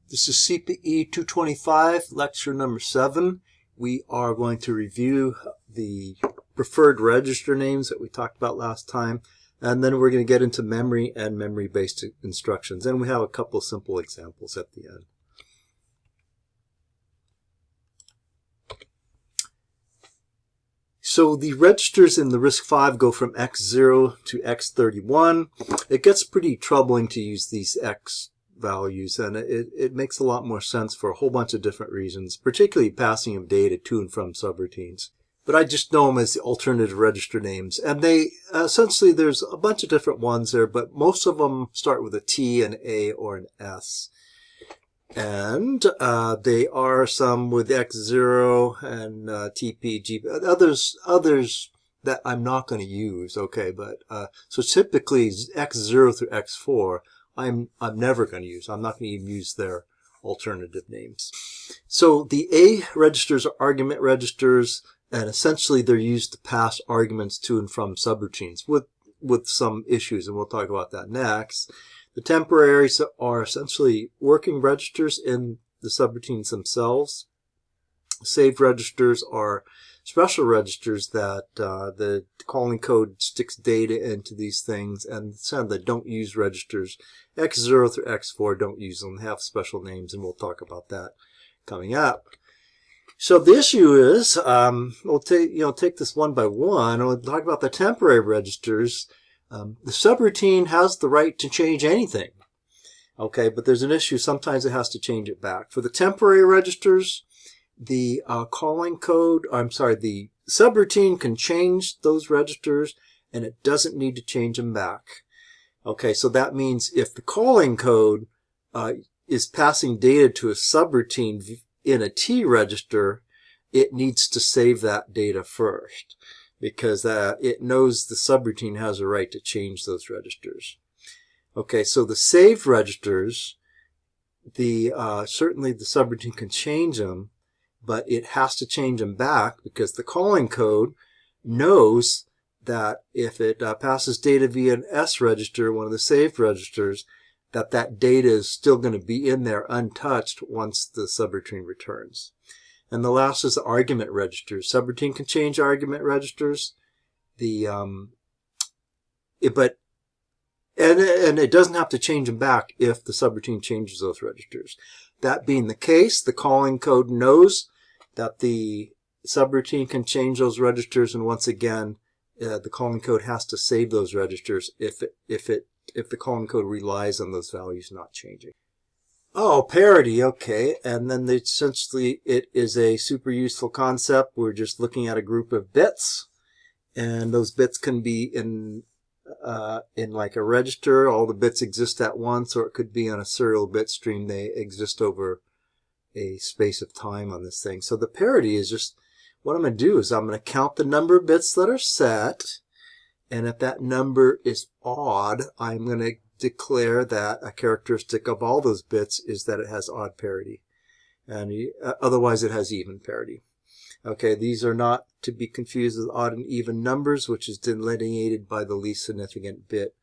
This is cpe225, lecture number 7. We are going to review the preferred register names that we talked about last time, and then we're going to get into memory and memory-based instructions, and we have a couple of simple examples at the end. So the registers in the RISC-V go from X0 to X31. It gets pretty troubling to use these X values, and it makes a lot more sense for a whole bunch of different reasons, particularly passing of data to and from subroutines. But I just know them as the alternative register names, and they essentially there's a bunch of different ones there, but most of them start with a T, an A, or an S. And they are some with X0 and TP, others that I'm not going to use. Okay, but so typically X0 through X4 I'm never going to use. I'm not going to even use their alternative names. So the A registers are argument registers, and essentially they're used to pass arguments to and from subroutines with some issues, and we'll talk about that next. The temporaries are essentially working registers in the subroutines themselves. Saved registers are special registers that the calling code sticks data into these things, and some that don't use registers. X0 through X4 don't use them, they have special names, and we'll talk about that coming up. So the issue is, we'll take this one by one, and we'll talk about the temporary registers. The subroutine has the right to change anything. Okay, but there's an issue. Sometimes it has to change it back. For the temporary registers, the the subroutine can change those registers, and it doesn't need to change them back. Okay, so that means if the calling code is passing data to a subroutine in a T register, it needs to save that data first, because it knows the subroutine has a right to change those registers. Okay, so the saved registers, certainly the subroutine can change them, but it has to change them back because the calling code knows that if it passes data via an S register, one of the saved registers, that data is still going to be in there untouched once the subroutine returns. And the last is the argument registers. Subroutine can change argument registers. And it doesn't have to change them back if the subroutine changes those registers. That being the case, the calling code knows that the subroutine can change those registers, and once again, the calling code has to save those registers if the calling code relies on those values not changing. Oh, parity, okay, and then essentially it is a super useful concept. We're just looking at a group of bits, and those bits can be in like a register. All the bits exist at once, or it could be on a serial bit stream. They exist over a space of time on this thing. So the parity is just, what I'm going to do is I'm going to count the number of bits that are set, and if that number is odd, I'm going to declare that a characteristic of all those bits is that it has odd parity, and otherwise it has even parity. Okay, these are not to be confused with odd and even numbers, which is delineated by the least significant bit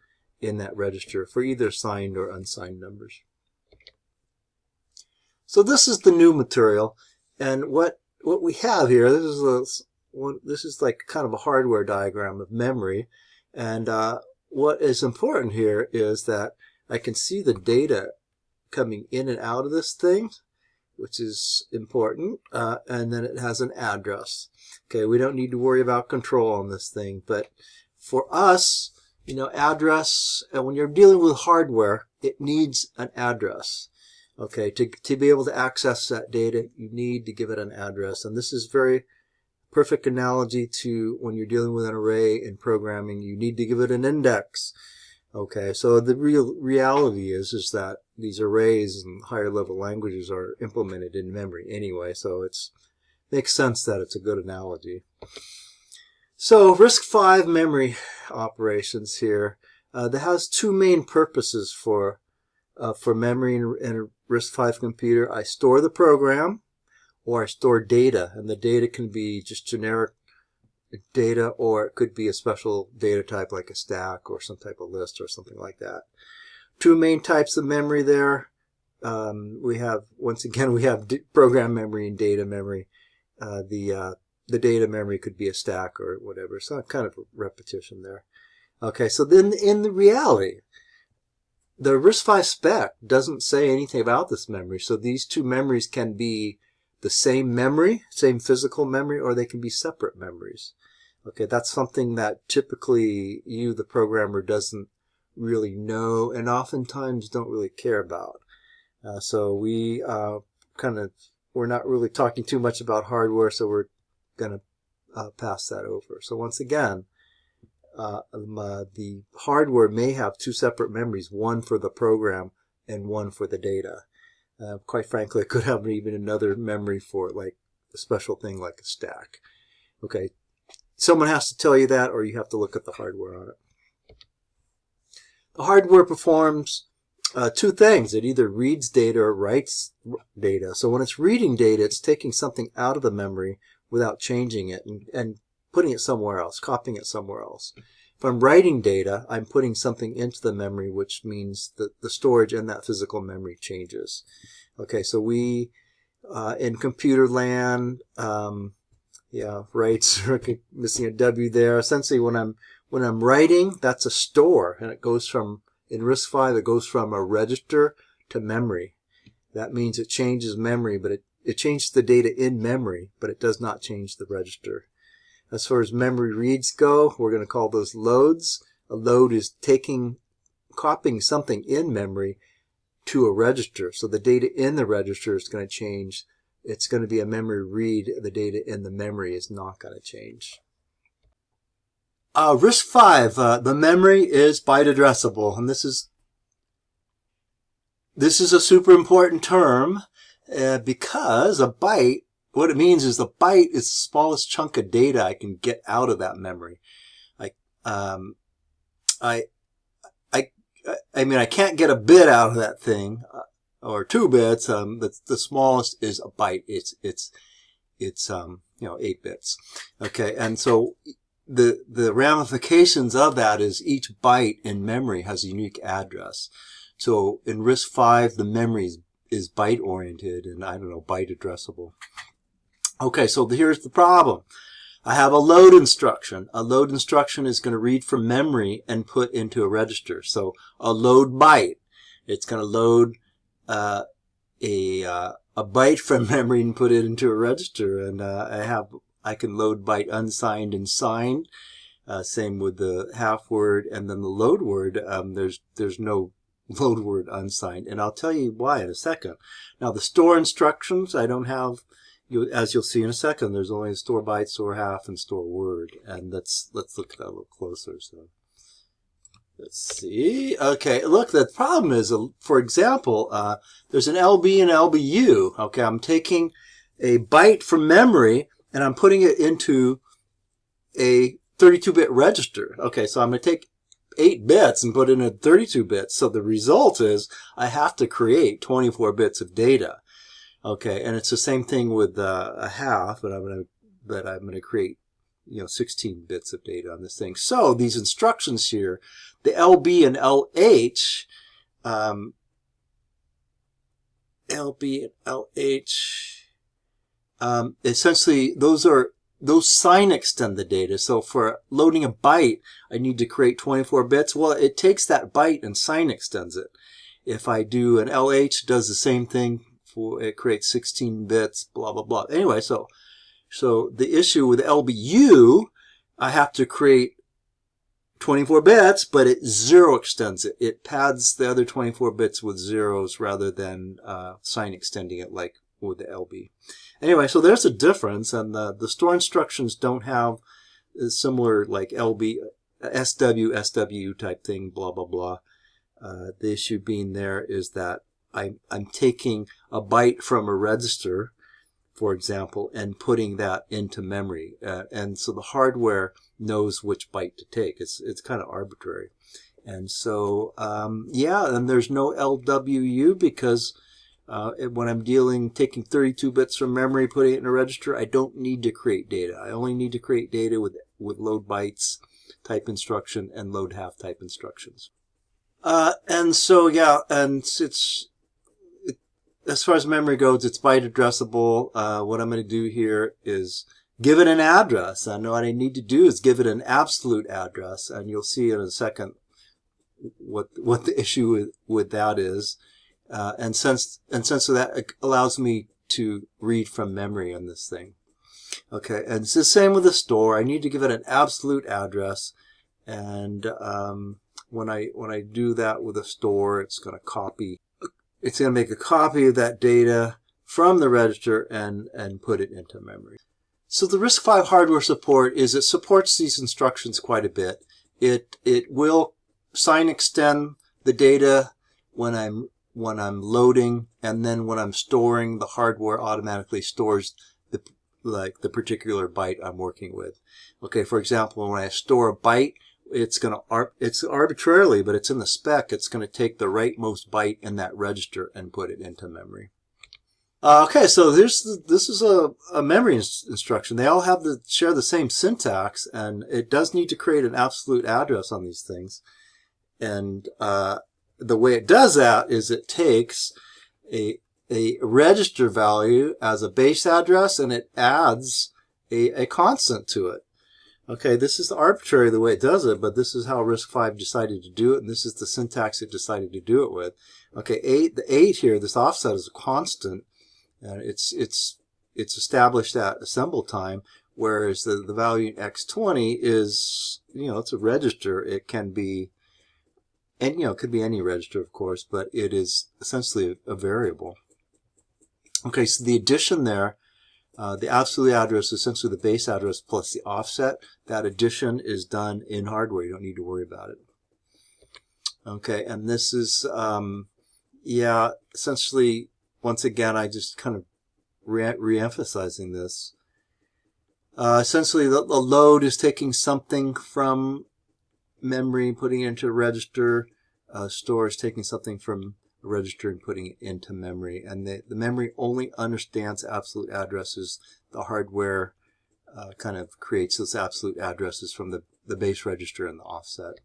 in that register for either signed or unsigned numbers. So this is the new material, and what we have here, this is like kind of a hardware diagram of memory, and what is important here is that I can see the data coming in and out of this thing, which is important, and then it has an address. Okay, we don't need to worry about control on this thing, but for us, address, and when you're dealing with hardware, it needs an address. Okay, to be able to access that data, you need to give it an address, and this is very perfect analogy to when you're dealing with an array in programming. You need to give it an index. Okay, so the reality is that these arrays and higher level languages are implemented in memory anyway, so it makes sense that it's a good analogy. So RISC-V memory operations here, that has two main purposes for memory in a RISC-V computer. I store the program, or I store data, and the data can be just generic data, or it could be a special data type like a stack or some type of list or something like that. Two main types of memory there. we have, once again, we have program memory and data memory. The data memory could be a stack or whatever. So kind of a repetition there. Okay, so then in the reality, the RISC-V spec doesn't say anything about this memory. So these two memories can be the same memory, same physical memory, or they can be separate memories. Okay, that's something that typically you, the programmer, doesn't really know and oftentimes don't really care about. So we we're not really talking too much about hardware, so we're going to pass that over. So once again, the hardware may have two separate memories, one for the program and one for the data. Quite frankly, it could have even another memory for like a special thing like a stack. Okay, someone has to tell you that, or you have to look at the hardware on it. The hardware performs two things. It either reads data or writes data. So when it's reading data, it's taking something out of the memory without changing it and putting it somewhere else, copying it somewhere else. If I'm writing data, I'm putting something into the memory, which means that the storage in that physical memory changes. Okay, so we, in computer land, writes, missing a W there. Essentially, when I'm writing, that's a store, and it goes from, in RISC-V, it goes from a register to memory. That means it changes memory, but it changes the data in memory, but it does not change the register. As far as memory reads go, we're going to call those loads. A load is copying something in memory to a register. So the data in the register is going to change. It's going to be a memory read. The data in the memory is not going to change. RISC-V, the memory is byte addressable, and this is a super important term because a byte, what it means is the byte is the smallest chunk of data I can get out of that memory. I mean, I can't get a bit out of that thing, or 2 bits. The smallest is a byte. It's 8 bits. Okay, and so the ramifications of that is each byte in memory has a unique address. So in RISC-V, the memory is byte oriented and byte addressable. Okay, so here's the problem. I have a load instruction. A load instruction is going to read from memory and put into a register. So a load byte, it's going to load a byte from memory and put it into a register. And I can load byte unsigned and signed. Same with the half word, and then the load word. There's no load word unsigned, and I'll tell you why in a second. Now the store instructions, I don't have. As you'll see in a second, there's only a store byte, store half, and store word. And let's look at that a little closer. So let's see. Okay, look, the problem is, for example, there's an LB and LBU. Okay, I'm taking a byte from memory and I'm putting it into a 32-bit register. Okay, so I'm going to take 8 bits and put it in 32 bits. So the result is I have to create 24 bits of data. Okay, and it's the same thing with a half, but I'm going to create 16 bits of data on this thing. So these instructions here, the LB and LH, essentially those sign extend the data. So for loading a byte, I need to create 24 bits. Well, it takes that byte and sign extends it. If I do an LH, it does the same thing. It creates 16 bits, blah, blah, blah. Anyway, so the issue with LBU, I have to create 24 bits, but it zero extends it. It pads the other 24 bits with zeros rather than sign extending it like with the LB. Anyway, so there's a difference, and the store instructions don't have similar like LB, SW type thing, blah, blah, blah. The issue being there is that I'm taking a byte from a register, for example, and putting that into memory. And so the hardware knows which byte to take. It's kind of arbitrary. And so, and there's no LWU because when I'm taking 32 bits from memory, putting it in a register, I don't need to create data. I only need to create data with load bytes type instruction and load half type instructions. And so, and as far as memory goes, it's byte addressable. What I'm going to do here is give it an address. And what I need to do is give it an absolute address. And you'll see in a second what the issue with that is. And since that allows me to read from memory on this thing. Okay, and it's the same with the store. I need to give it an absolute address. And when I do that with a store, it's going to make a copy of that data from the register and put it into memory. So the RISC-V hardware support it supports these instructions quite a bit. It will sign extend the data when I'm loading, and then when I'm storing, the hardware automatically stores the particular byte I'm working with. Okay, for example, when I store a byte, it's arbitrarily, but it's in the spec, it's going to take the rightmost byte in that register and put it into memory. Okay, so this is a memory instruction. They all share the same syntax, and it does need to create an absolute address on these things. And the way it does that is it takes a register value as a base address, and it adds a constant to it. Okay, this is arbitrary the way it does it, but this is how RISC-V decided to do it, and this is the syntax it decided to do it with. Okay, the 8 here, this offset is a constant, and it's established at assemble time, whereas the value in x20 is, it's a register. It can be, and it could be any register, of course, but it is essentially a variable. Okay, so the addition there, the absolute address is essentially the base address plus the offset. That addition is done in hardware. You don't need to worry about it. Okay, and this is, essentially, once again, I just kind of re-emphasizing this. Essentially, the load is taking something from memory, putting it into a register. Store is taking something from a register and putting it into memory. And the memory only understands absolute addresses. The hardware kind of creates those absolute addresses from the base register and the offset.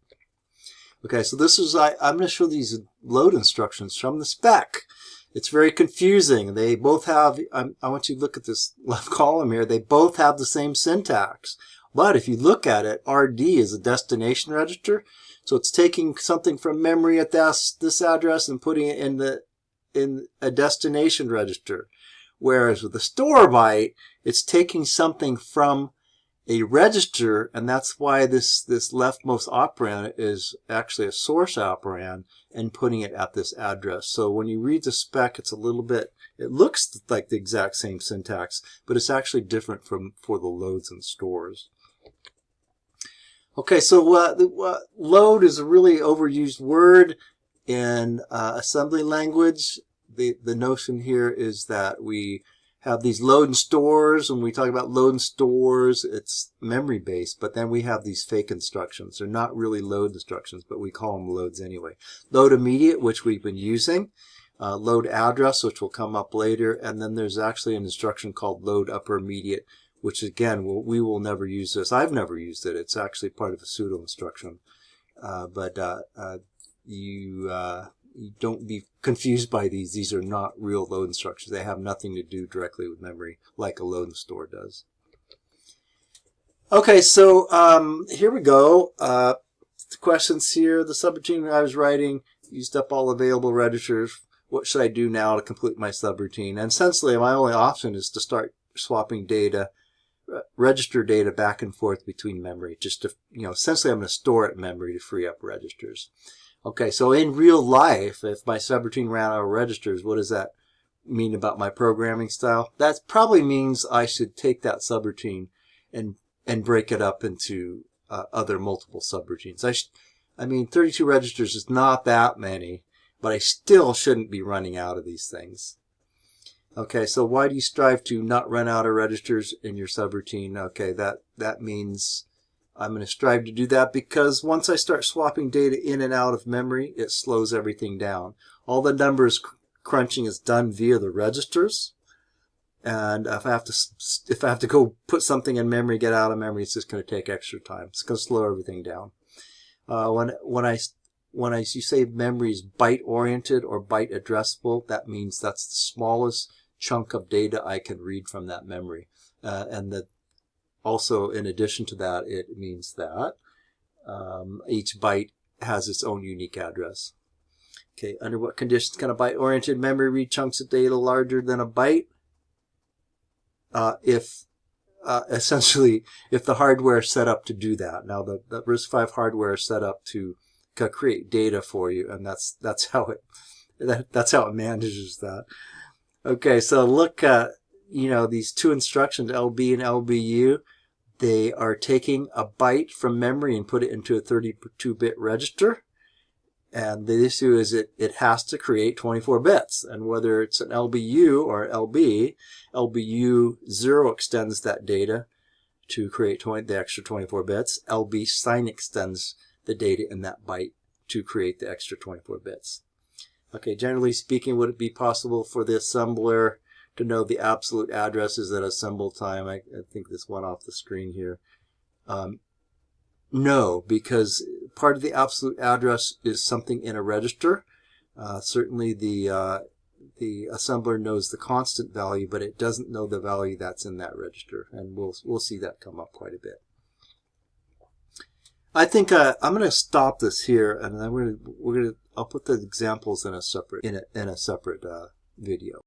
Okay, so this is, I'm going to show these load instructions from the spec. It's very confusing. They both have, I want you to look at this left column here, they both have the same syntax. But if you look at it, RD is a destination register. So it's taking something from memory at this address and putting it in a destination register. Whereas with the store byte, it's taking something from a register, and that's why this leftmost operand is actually a source operand, and putting it at this address. So when you read the spec, it's a little bit, it looks like the exact same syntax, but it's actually different for the loads and stores. Okay, so load is a really overused word in assembly language. The notion here is that we have these load and stores. When we talk about load and stores, it's memory based, but then we have these fake instructions. They're not really load instructions, but we call them loads anyway. Load immediate, which we've been using. Load address, which will come up later. And then there's actually an instruction called load upper immediate, which again, we will never use this. I've never used it. It's actually part of a pseudo instruction. You don't be confused by these. These are not real load instructions. They have nothing to do directly with memory like a load and store does. Okay, so here we go. The questions here. The subroutine I was writing used up all available registers. What should I do now to complete my subroutine? And essentially, my only option is to start swapping data, register data back and forth between memory. Just to, essentially I'm going to store it in memory to free up registers. Okay, so in real life, if my subroutine ran out of registers, what does that mean about my programming style? That probably means I should take that subroutine and break it up into other multiple subroutines. I mean, 32 registers is not that many, but I still shouldn't be running out of these things. Okay, so why do you strive to not run out of registers in your subroutine? Okay, that means I'm going to strive to do that because once I start swapping data in and out of memory, it slows everything down. All the numbers crunching is done via the registers, and if I have to go put something in memory, get out of memory, it's just going to take extra time. It's going to slow everything down. When I when you say memory is byte oriented or byte addressable, that means that's the smallest chunk of data I can read from that memory. And that also, in addition to that, it means that each byte has its own unique address. Okay, under what conditions can a byte-oriented memory read chunks of data larger than a byte? Essentially, if the hardware is set up to do that. Now, the RISC-V hardware is set up to create data for you, and that's how it manages that. Okay, so look at these two instructions, LB and LBU. They are taking a byte from memory and put it into a 32-bit register. And the issue is it has to create 24 bits. And whether it's an LBU or LB, LBU 0 extends that data to create the extra 24 bits. LB sign extends the data in that byte to create the extra 24 bits. Okay, generally speaking, would it be possible for the assembler to know the absolute addresses at assemble time? I think this went off the screen here. No, because part of the absolute address is something in a register. Certainly the assembler knows the constant value, but it doesn't know the value that's in that register, and we'll see that come up quite a bit. I think I'm going to stop this here, and I'll put the examples in a separate video.